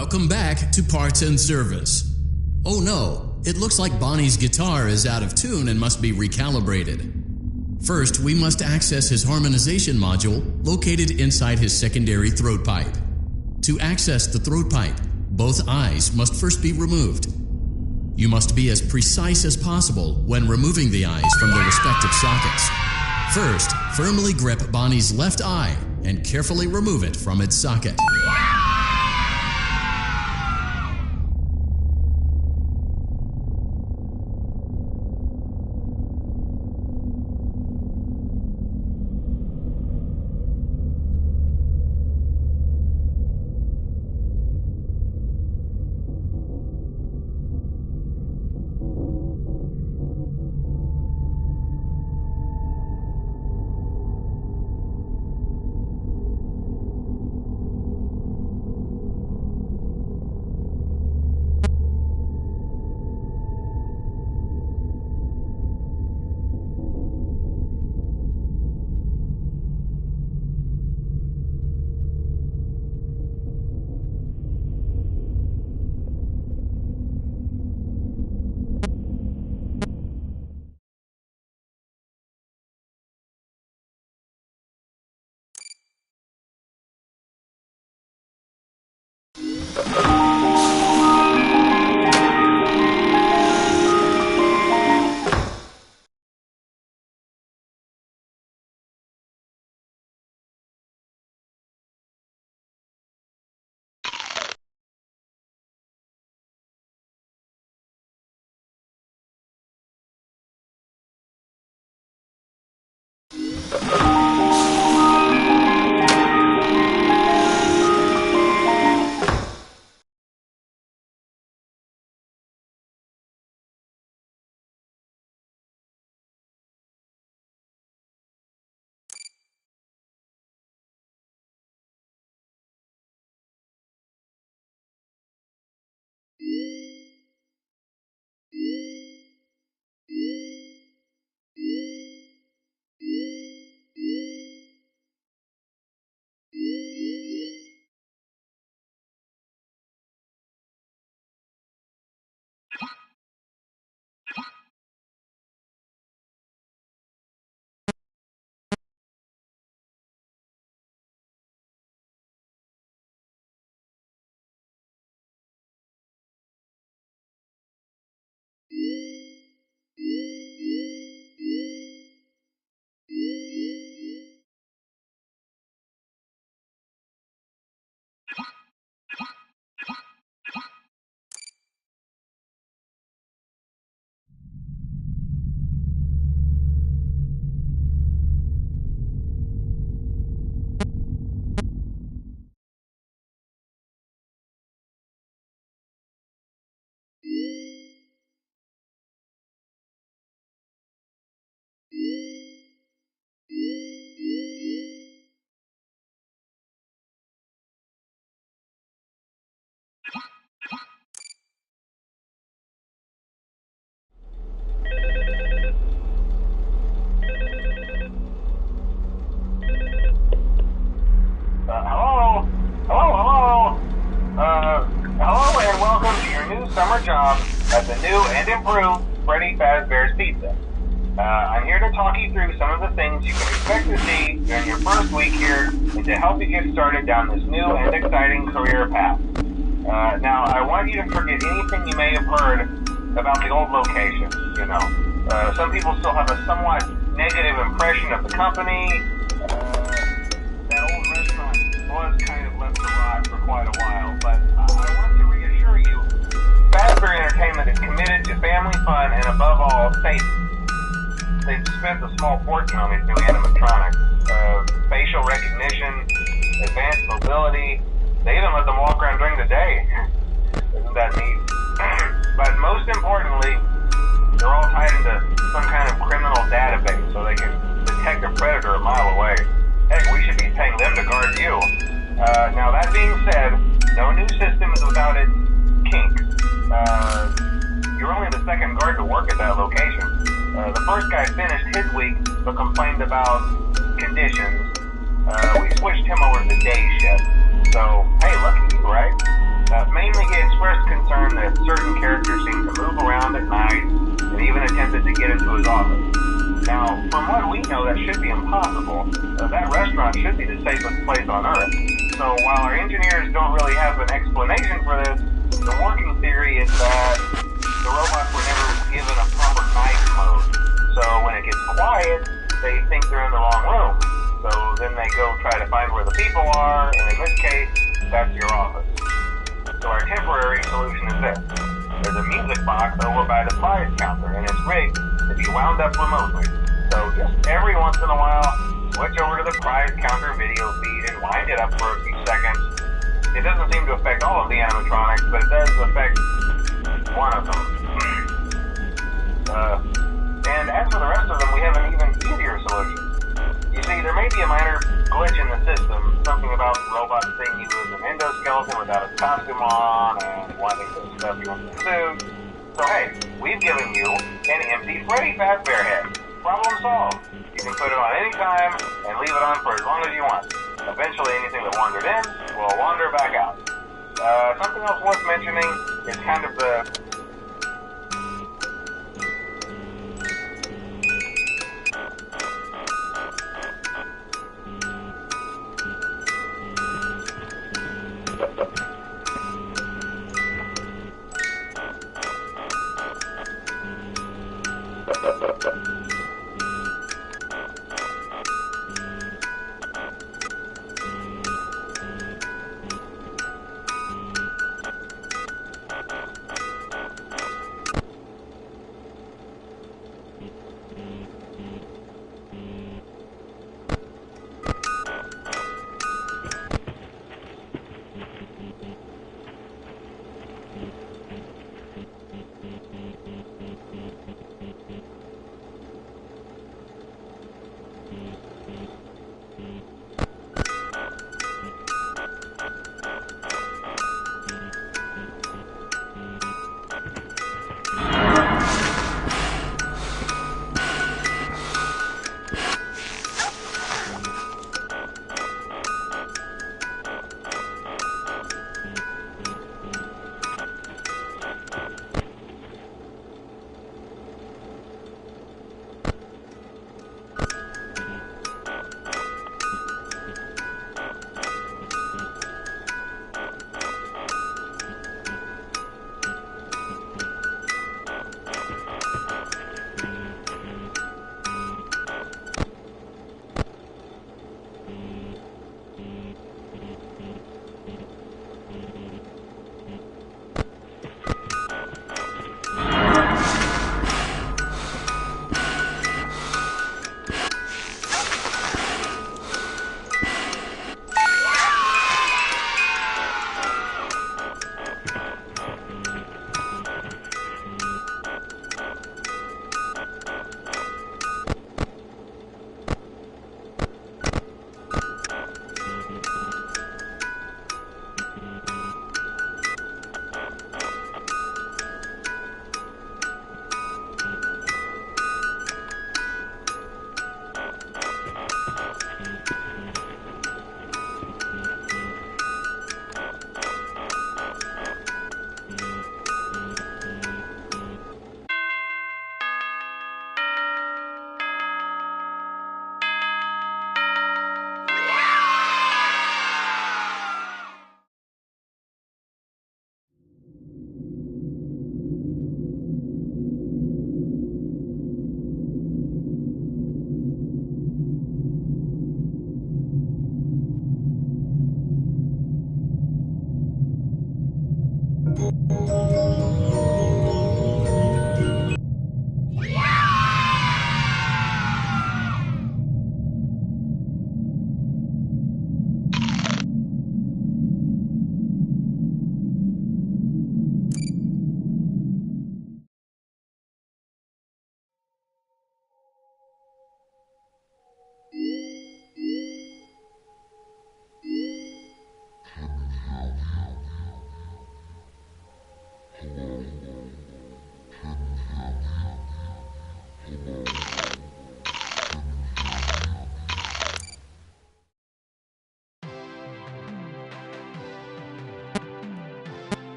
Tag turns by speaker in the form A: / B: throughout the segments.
A: Welcome back to Parts and Service. Oh no, it looks like Bonnie's guitar is out of tune and must be recalibrated. First, we must access his harmonization module located inside his secondary throat pipe. To access the throat pipe, both eyes must first be removed. You must be as precise as possible when removing the eyes from their respective sockets. First, firmly grip Bonnie's left eye and carefully remove it from its socket.
B: Summer job at the new and improved Freddy Fazbear's Pizza. I'm here to talk you through some of the things you can expect to see during your first week here and to help you get started down this new and exciting career path. Now, I want you to forget anything you may have heard about the old location. Some people still have a somewhat negative impression of the company. That old restaurant was kind of left to rot for quite a while, but I want to reassure you, Fazbear Entertainment is committed to family fun and, above all, safety. They've spent a small fortune on these new animatronics. Facial recognition, advanced mobility. They even let them walk around during the day. Isn't that neat? But most importantly, they're all tied into some kind of criminal database so they can detect a predator a mile away. Heck, we should be paying them to guard you. Now, that being said, no new system is without its kinks. You're only the second guard to work at that location. The first guy finished his week but complained about conditions. We switched him over to the day shift. So, hey, lucky you, right? Mainly he expressed concern that certain characters seemed to move around at night and even attempted to get into his office. Now, from what we know, that should be impossible. That restaurant should be the safest place on Earth. So while our engineers don't really have an explanation for this, the working theory is that the robots were never given a proper night mode. So when it gets quiet, they think they're in the wrong room. So then they go try to find where the people are, and in this case, that's your office. So our temporary solution is this. There's a music box over by the prize counter, and it's rigged to be wound up remotely. So just every once in a while, switch over to the prize counter video feed and wind it up for a few seconds. It doesn't seem to affect all of the animatronics, but it does affect one of them. And as for the rest of them, we have an even easier solution. You see, there may be a minor glitch in the system, something about robots saying he was an endoskeleton without his costume on, and wanting to stuff you in the suit. So hey, we've given you an empty Freddy Fazbear head. Problem solved. You can put it on any time, and leave it on for as long as you want. Eventually anything that wandered in will wander back out. Something else worth mentioning is kind of the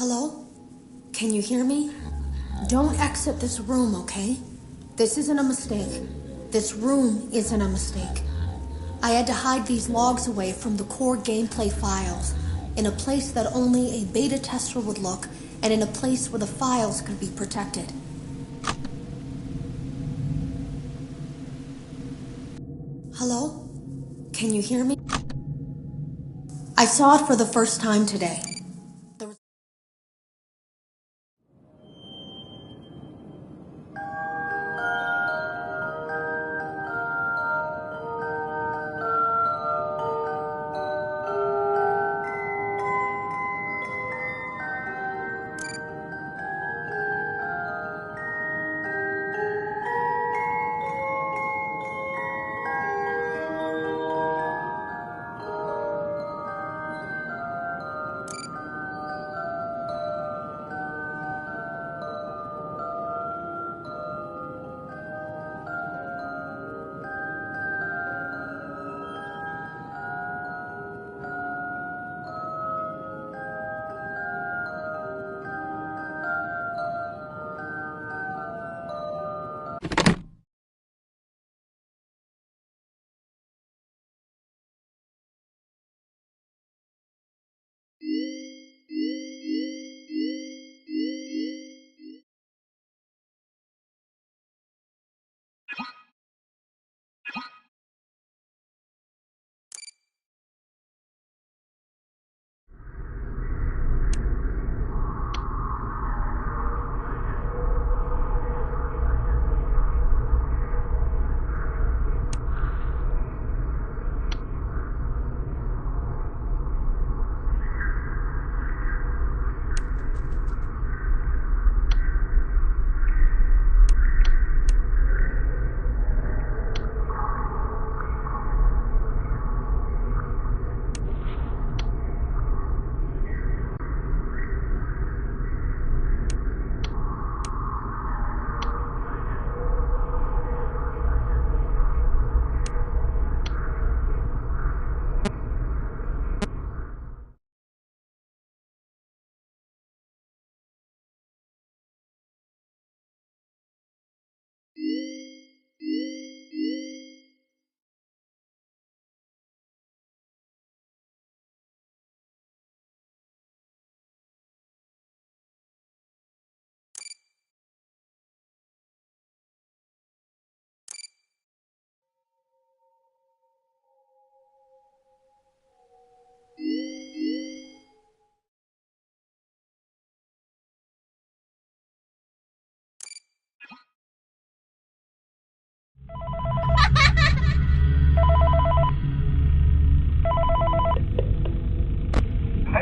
C: Hello? Can you hear me? Don't exit this room, okay? This isn't a mistake. This room isn't a mistake. I had to hide these logs away from the core gameplay files, in a place that only a beta tester would look, and in a place where the files could be protected. Hello? Can you hear me? I saw it for the first time today.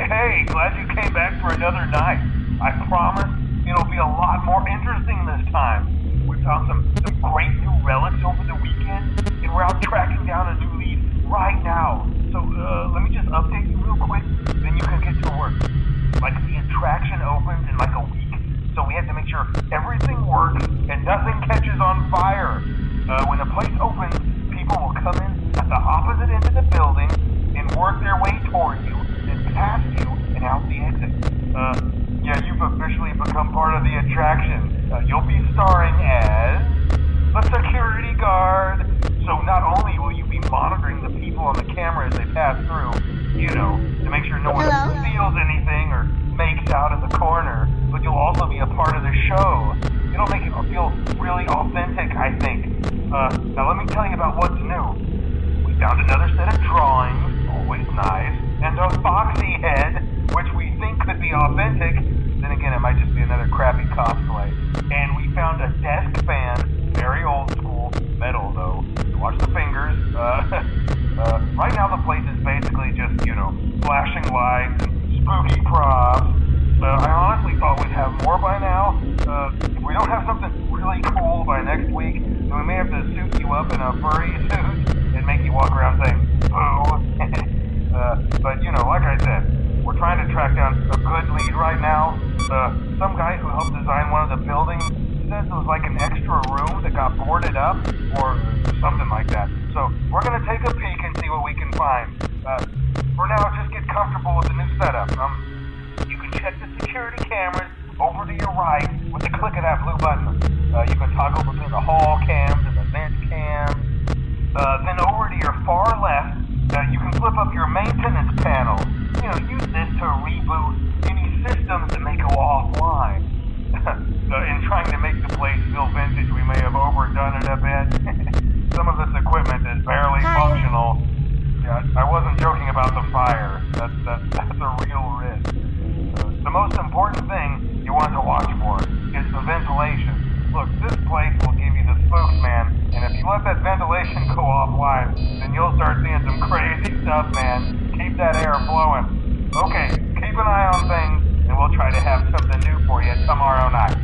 B: Hey, glad you came back for another night. I promise it'll be a lot more interesting this time. We found some great new relics over the weekend, and we're out tracking down a new lead right now. So let me just update you real quick, then you can get to work. Like, the attraction opens in like a week, so we have to make sure everything works and nothing catches on fire. When the place opens, people will come in at the opposite end of the building and work their way toward you, then past you and out the exit. Yeah, you've officially become part of the attraction. You'll be starring as a security guard. So not only will you be monitoring the people on the camera as they pass through, you know, to make sure no one steals anything or makes out in the corner, but you'll also be a part of the show. It'll make it feel really authentic, I think. Now let me tell you about what's new. We found another set of drawings, always nice, and a foxy head, which we think could be authentic. Then again, it might just be another crappy cosplay. And we found a desk fan, very old school, metal though. Watch the fingers. Right now the place is basically just, you know, flashing lights and spooky props. I honestly thought we'd have more by now. If we don't have something really cool by next week, then we may have to suit you up in a furry suit and make you walk around saying, boo. But, you know, like I said, we're trying to track down a good lead right now. Some guy who helped design one of the buildings says it was like an extra room that got boarded up, or something like that. So, we're gonna take a peek and see what we can find. For now, just get comfortable with the new setup. You can check the security security cameras over to your right with the click of that blue button. You can toggle between the hall cams and the vent cams. Then over to your far left, you can flip up your maintenance panel. Use this to reboot any systems that may go offline. In trying to make the place feel vintage, we may have overdone it a bit. Some of this equipment is barely functional. Yeah, I wasn't joking about the fire. That's a real risk. The most important thing you want to watch for is the ventilation. Look, this place will give you the spooks, man. And if you let that ventilation go offline, then you'll start seeing some crazy stuff, man. Keep that air flowing. Okay, keep an eye on things, and we'll try to have something new for you tomorrow night.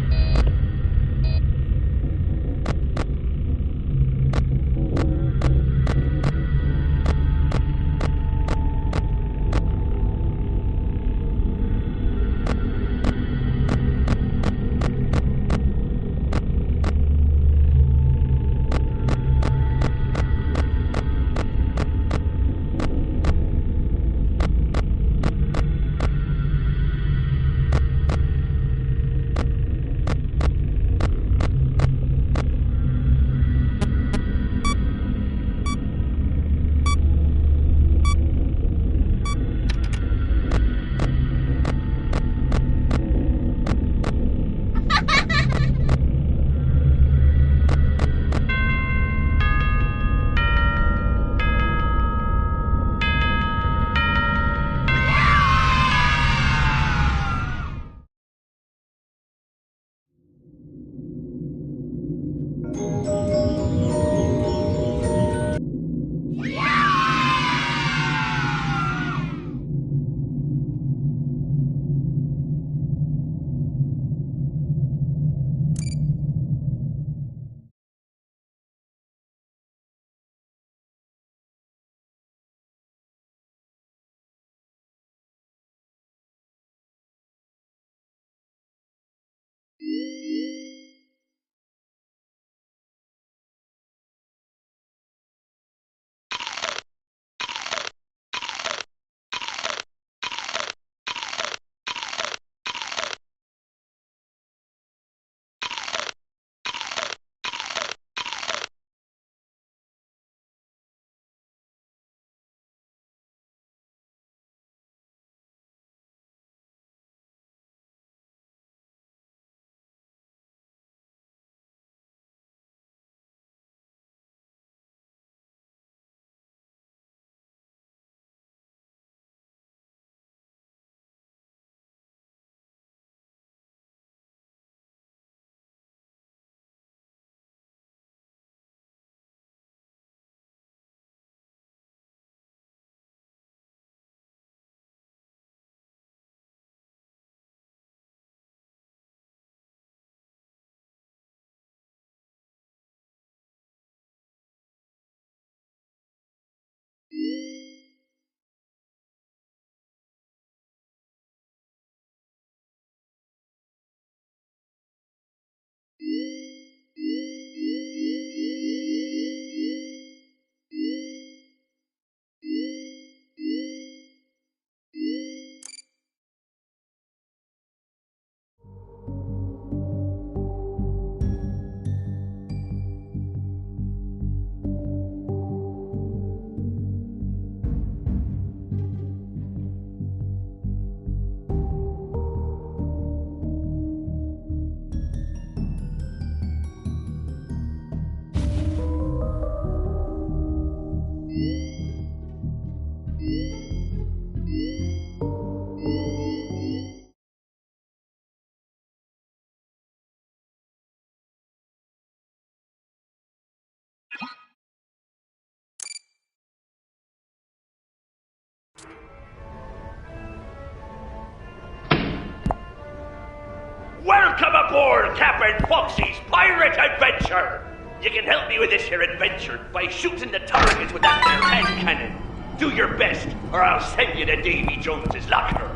D: Welcome aboard Captain Foxy's Pirate Adventure! You can help me with this here adventure by shooting the targets with that there hand cannon. Do your best, or I'll send you to Davy Jones's locker.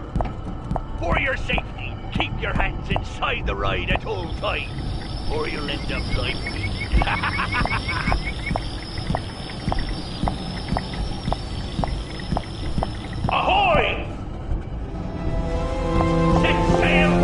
D: For your safety, keep your hands inside the ride at all times, or you'll end up like me. Ahoy! Set sail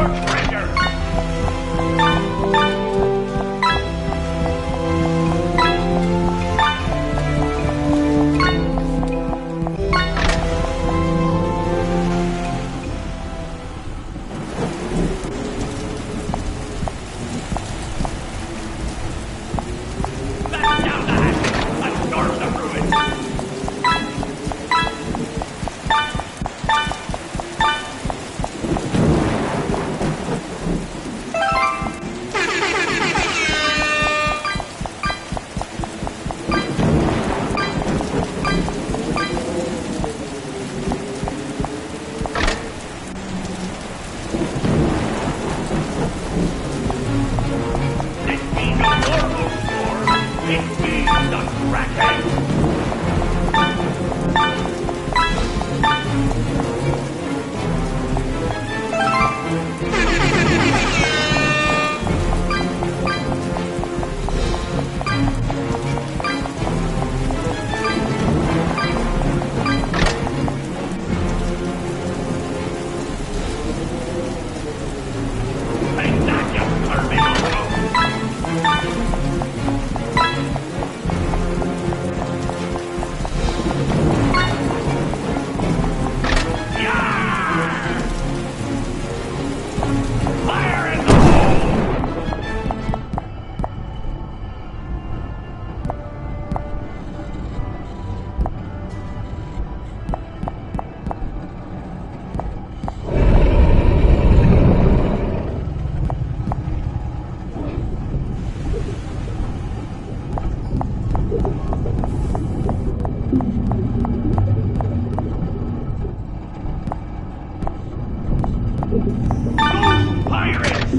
D: Move, pirates!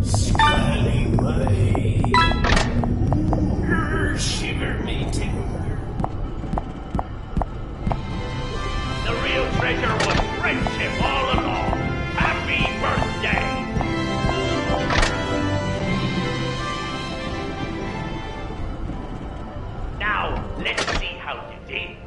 E: Scallywag. Shiver me timber.
D: The real treasure was friendship all along. Happy birthday! Now, let's see how you did.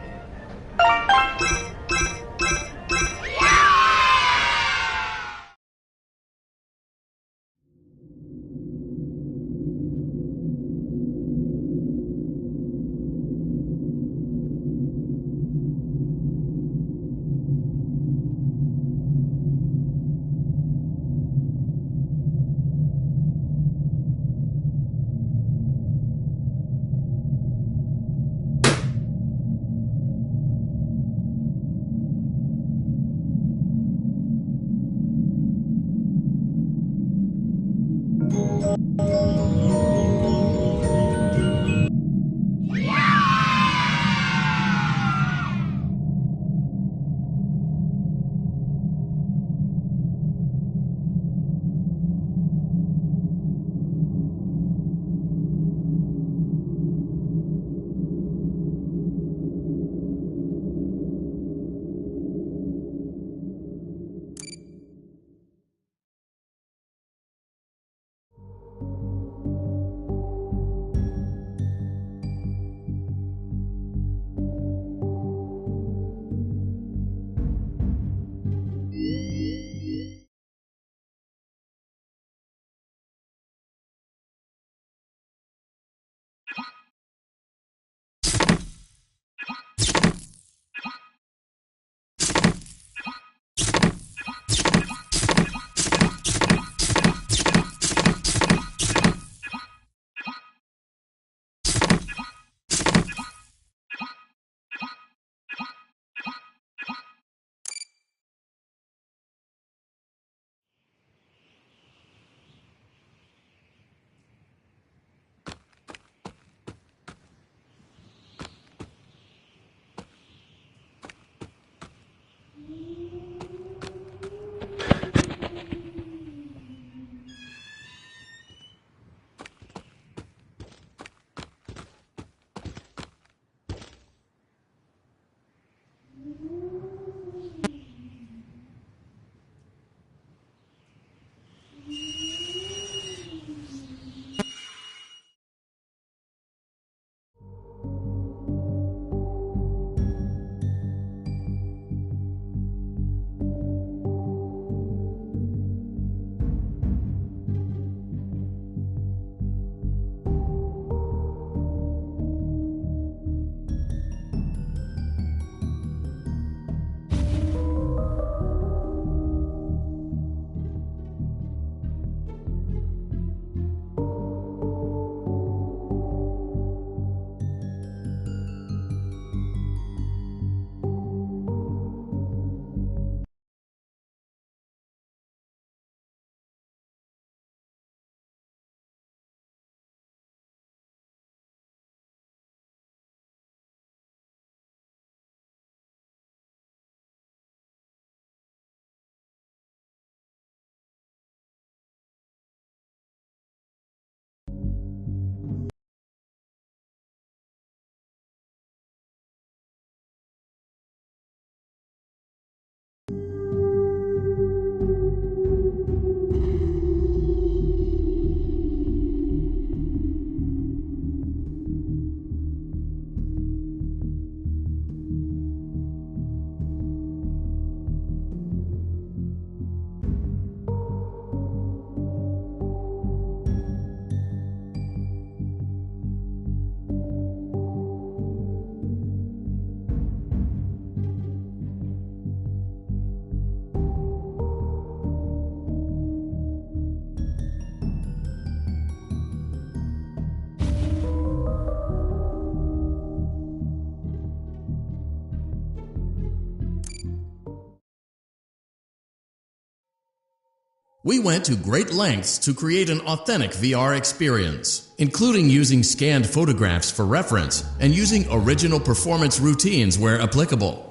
A: We went to great lengths to create an authentic VR experience, including using scanned photographs for reference and using original performance routines where applicable.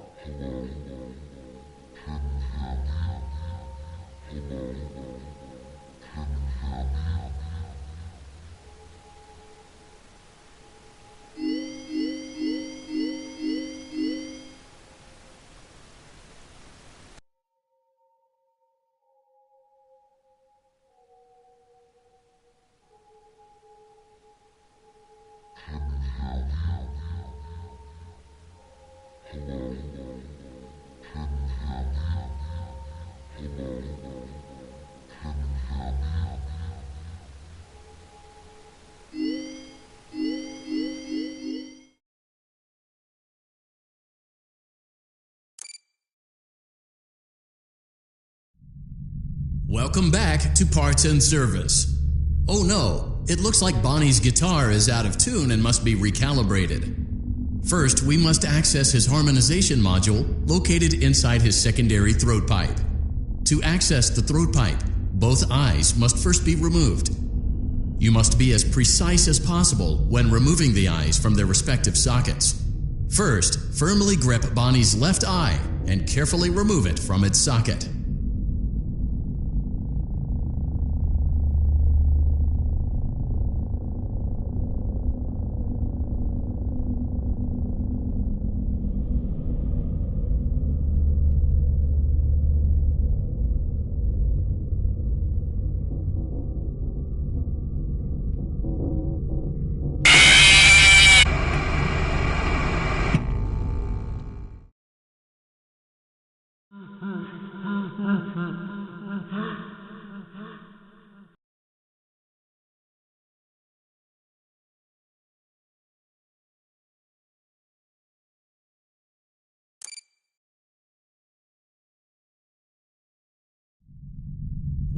A: Welcome back to Parts and Service. Oh no, it looks like Bonnie's guitar is out of tune and must be recalibrated. First, we must access his harmonization module located inside his secondary throat pipe. To access the throat pipe, both eyes must first be removed. You must be as precise as possible when removing the eyes from their respective sockets. First, firmly grip Bonnie's left eye and carefully remove it from its socket.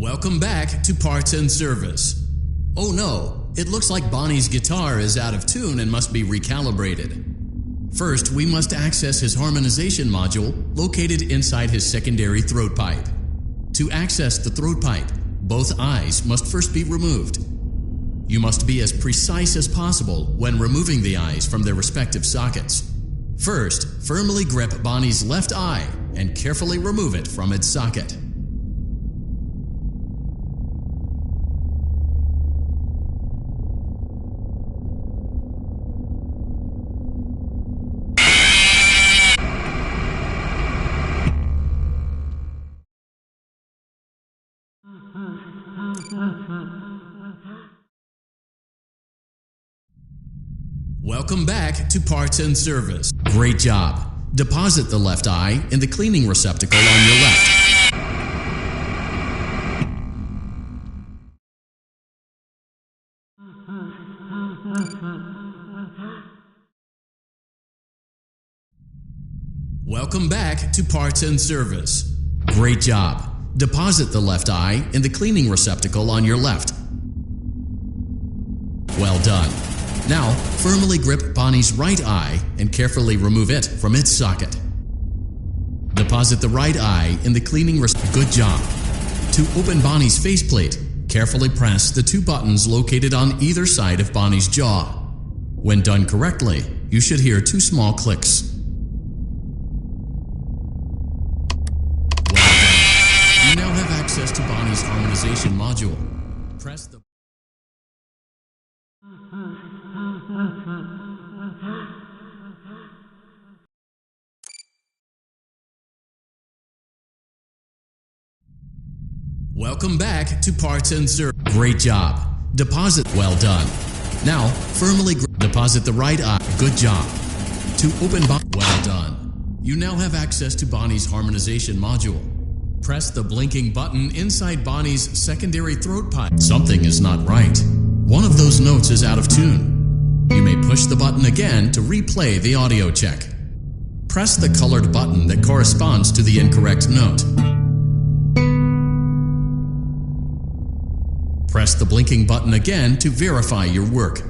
A: Welcome back to Parts and Service. Oh no, it looks like Bonnie's guitar is out of tune and must be recalibrated. First, we must access his harmonization module located inside his secondary throat pipe. To access the throat pipe, both eyes must first be removed. You must be as precise as possible when removing the eyes from their respective sockets. First, firmly grip Bonnie's left eye and carefully remove it from its socket. Welcome back to Parts and Service. Great job. Deposit the left eye in the cleaning receptacle on your left. Welcome back to Parts and Service. Great job. Deposit the left eye in the cleaning receptacle on your left. Well done. Now, firmly grip Bonnie's right eye and carefully remove it from its socket. Deposit the right eye in the cleaning receptacle. Good job. To open Bonnie's faceplate, carefully press the two buttons located on either side of Bonnie's jaw. When done correctly, you should hear two small clicks. Well done. You now have access to Bonnie's harmonization module. Press the Welcome back to Parts and Service. Great job. Deposit. Well done. Now, firmly deposit the right eye. Good job. To open well done. You now have access to Bonnie's harmonization module. Press the blinking button inside Bonnie's secondary throat pipe. Something is not right. One of those notes is out of tune. You may push the button again to replay the audio check. Press the colored button that corresponds to the incorrect note. Press the blinking button again to verify your work.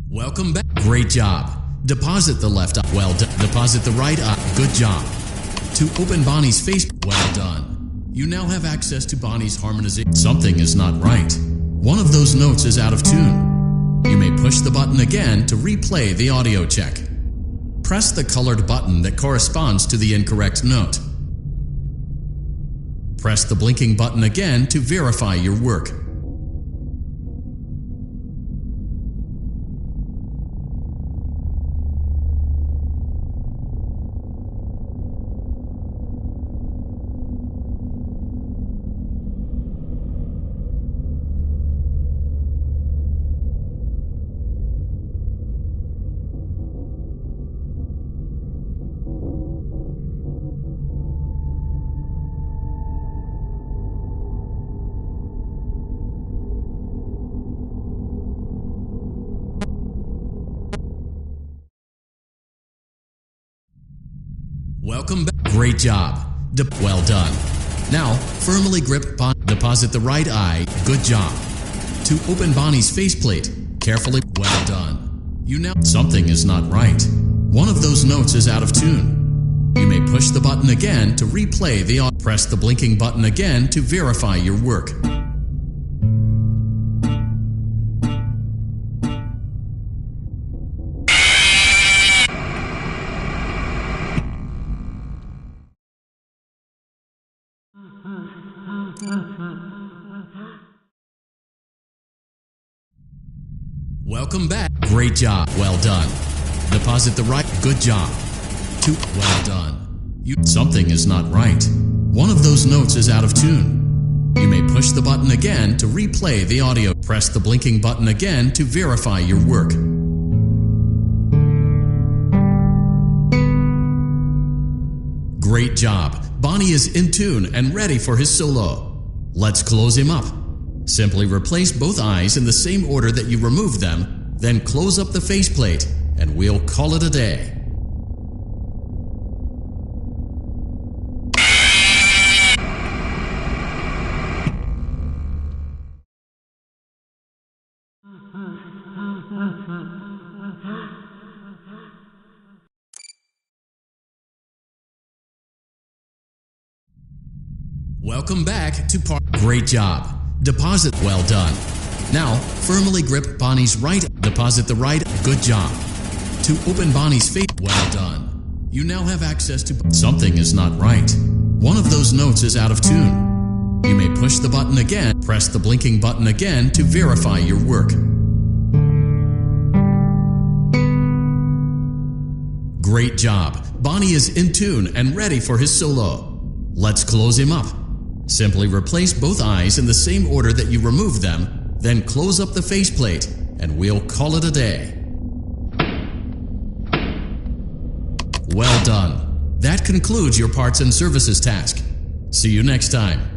A: Welcome back. Great job. Deposit the left eye. Well done. Deposit the right eye. Good job. To open Bonnie's face. Well done. You now have access to Bonnie's harmonization. Something is not right. One of those notes is out of tune. You may push the button again to replay the audio check. Press the colored button that corresponds to the incorrect note. Press the blinking button again to verify your work. Welcome back. Great job. Well done. Now, firmly grip deposit the right eye. Good job. To open Bonnie's faceplate, carefully. Well done. You now. Something is not right. One of those notes is out of tune. You may push the button again to replay the audio. Press the blinking button again to verify your work. Welcome back. Great job. Well done. Deposit the right. Good job. Well done. Something is not right. One of those notes is out of tune. You may push the button again to replay the audio. Press the blinking button again to verify your work. Great job. Bonnie is in tune and ready for his solo. Let's close him up. Simply replace both eyes in the same order that you removed them, then close up the faceplate, and we'll call it a day. Welcome back to part. Great job. Deposit. Well done. Now, firmly grip Bonnie's right. Deposit the right. Good job. To open Bonnie's face. Well done. You now have access to. Something is not right. One of those notes is out of tune. You may push the button again. Press the blinking button again to verify your work. Great job. Bonnie is in tune and ready for his solo. Let's close him up. Simply replace both eyes in the same order that you removed them, then close up the faceplate, and we'll call it a day. Well done. That concludes your parts and services task. See you next time.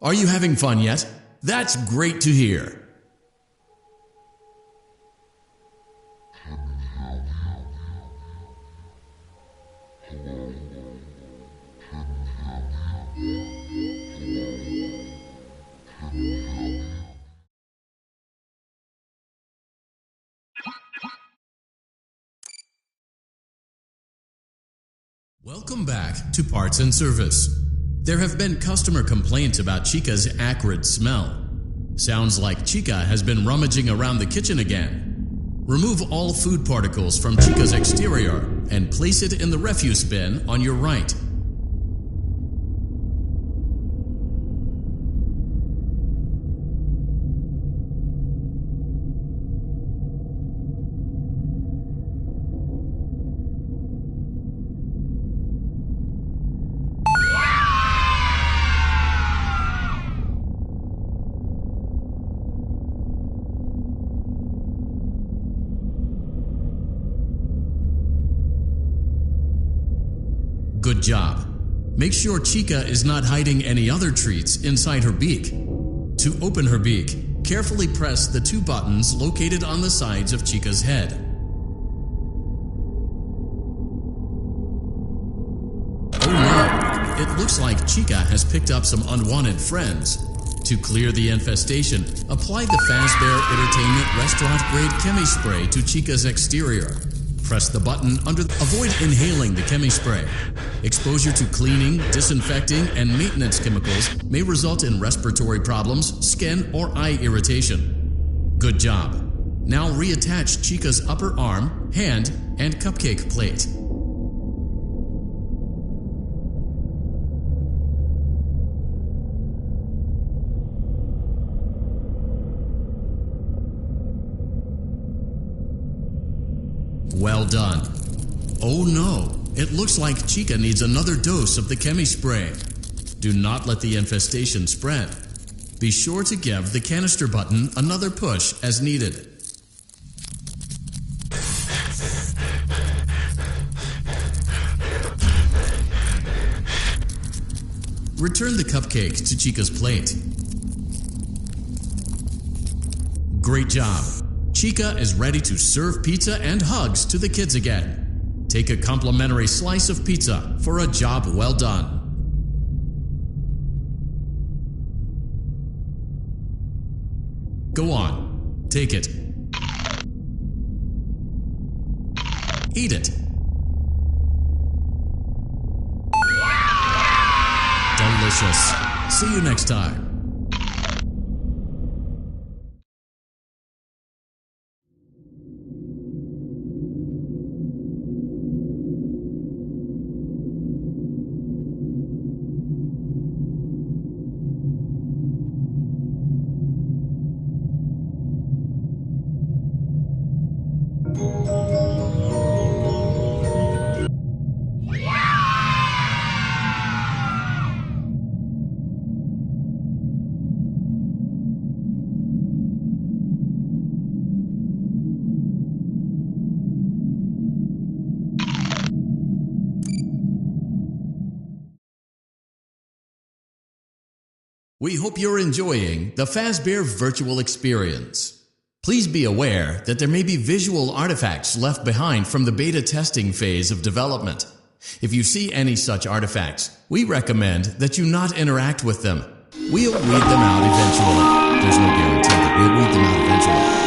A: Are you having fun yet? That's great to hear. Welcome back to Parts and Service. There have been customer complaints about Chica's acrid smell. Sounds like Chica has been rummaging around the kitchen again. Remove all food particles from Chica's exterior and place it in the refuse bin on your right. Good job. Make sure Chica is not hiding any other treats inside her beak. To open her beak, carefully press the two buttons located on the sides of Chica's head. Oh no! It looks like Chica has picked up some unwanted friends. To clear the infestation, apply the Fazbear Entertainment restaurant-grade chemi spray to Chica's exterior. Press the button avoid inhaling the chemi spray. Exposure to cleaning, disinfecting, and maintenance chemicals may result in respiratory problems, skin, or eye irritation. Good job. Now reattach Chica's upper arm, hand, and cupcake plate. Well done. Oh no, it looks like Chica needs another dose of the chemi spray. Do not let the infestation spread. Be sure to give the canister button another push as needed. Return the cupcake to Chica's plate. Great job. Chica is ready to serve pizza and hugs to the kids again. Take a complimentary slice of pizza for a job well done. Go on, take it. Eat it. Delicious. See you next time. We hope you're enjoying the Fazbear virtual experience. Please be aware that there may be visual artifacts left behind from the beta testing phase of development. If you see any such artifacts, we recommend that you not interact with them. We'll weed them out eventually. There's no guarantee that we'll weed them out eventually.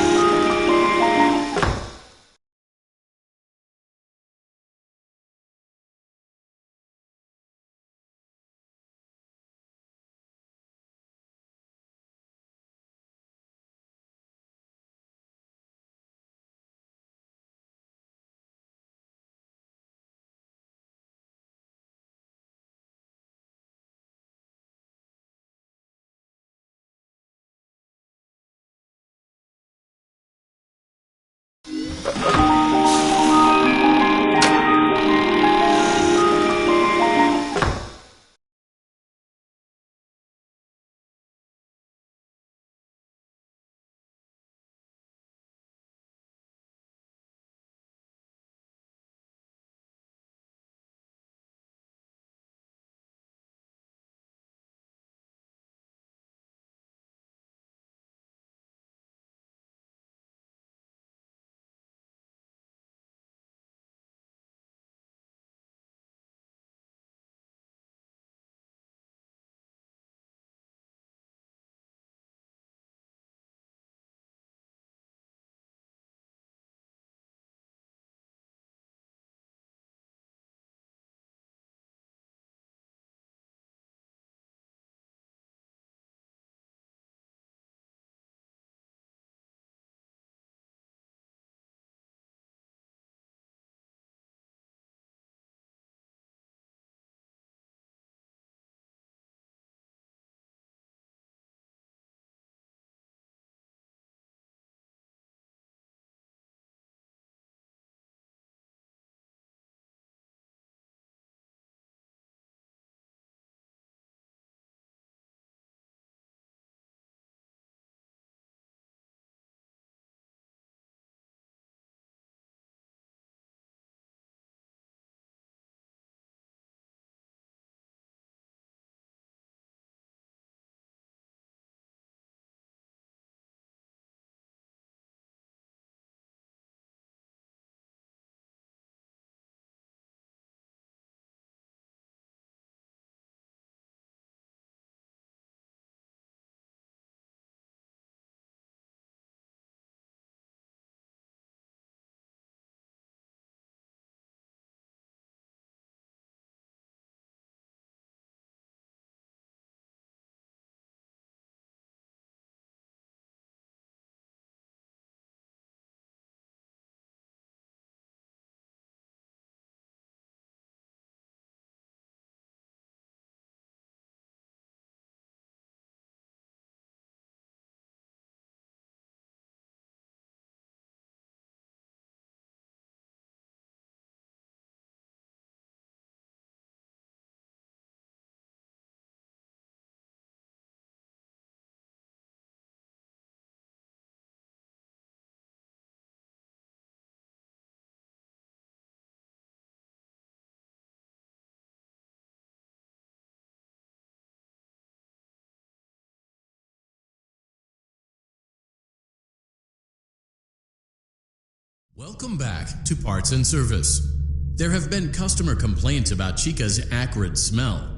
A: Welcome back to Parts and Service. There have been customer complaints about Chica's acrid smell.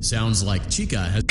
A: Sounds like Chica has...